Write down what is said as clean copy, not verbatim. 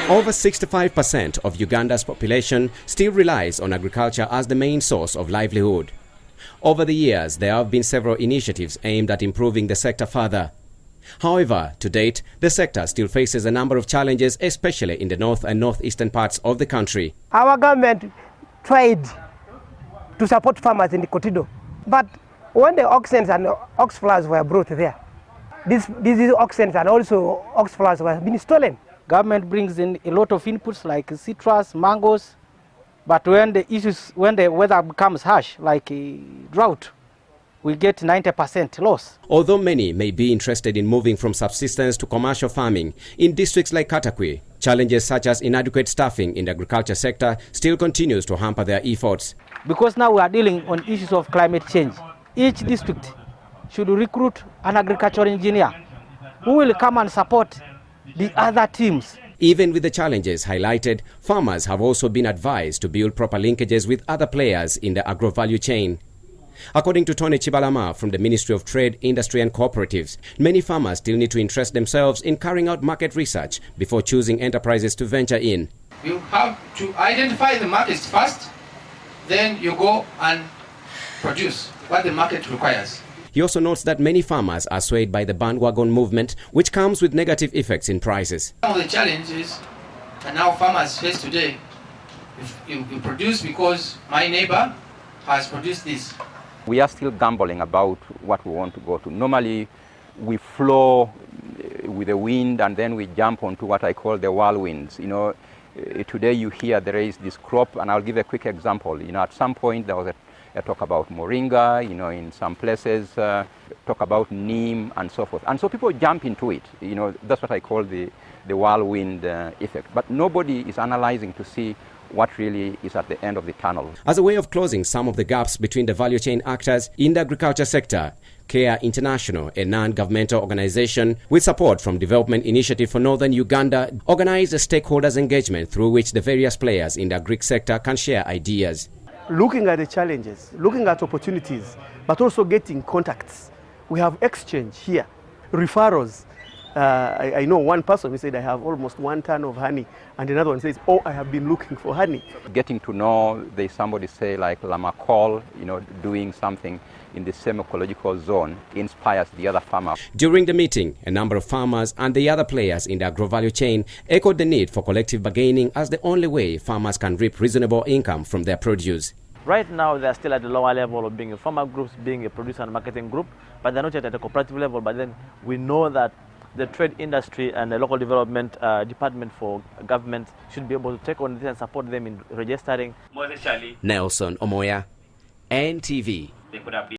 Over 65% of Uganda's population still relies on agriculture as the main source of livelihood. Over the years, there have been several initiatives aimed at improving the sector further. However, to date, the sector still faces a number of challenges, especially in the north and northeastern parts of the country. Our government tried to support farmers in the Kotido, but when the oxens and ox flowers were brought there, these oxens and also ox flowers were being stolen. Government brings in a lot of inputs like citrus, mangoes, but when the weather becomes harsh, like drought, we get 90% loss. Although many may be interested in moving from subsistence to commercial farming, in districts like Katakwi, challenges such as inadequate staffing in the agriculture sector still continues to hamper their efforts. Because now we are dealing on issues of climate change. Each district should recruit an agricultural engineer who will come and support the other teams. Even with the challenges highlighted, farmers have also been advised to build proper linkages with other players in the agro-value chain. According to Tony Chibalama from the Ministry of Trade, Industry and Cooperatives, many farmers still need to interest themselves in carrying out market research before choosing enterprises to venture in. You have to identify the markets first, then you go and produce what the market requires. He also notes that many farmers are swayed by the bandwagon movement, which comes with negative effects in prices. Some of the challenges that now farmers face today, if you produce because my neighbor has produced this. We are still gambling about what we want to go to. Normally, we flow with the wind and then we jump onto what I call the whirlwinds. Today you hear there is this crop, and I'll give a quick example. At some point there was a talk about moringa, in some places, talk about neem and so forth. And so people jump into it. That's what I call the whirlwind effect. But nobody is analyzing to see what really is at the end of the tunnel. As a way of closing some of the gaps between the value chain actors in the agriculture sector, CARE International, a non-governmental organization with support from Development Initiative for Northern Uganda, organized a stakeholders engagement through which the various players in the agri sector can share ideas. Looking at the challenges, looking at opportunities, but also getting contacts. We have exchange here, referrals. I know one person who said, I have almost 1 ton of honey, and another one says, I have been looking for honey. Getting to know, there's somebody say like Lamakol, doing something in the same ecological zone inspires the other farmer. During the meeting, a number of farmers and the other players in the agro-value chain echoed the need for collective bargaining as the only way farmers can reap reasonable income from their produce. Right now, they're still at the lower level of being a farmer group, being a producer and marketing group, but they're not yet at the cooperative level. But then we know that the trade industry and the local development department for government should be able to take on this and support them in registering. Nelson Omoya, NTV.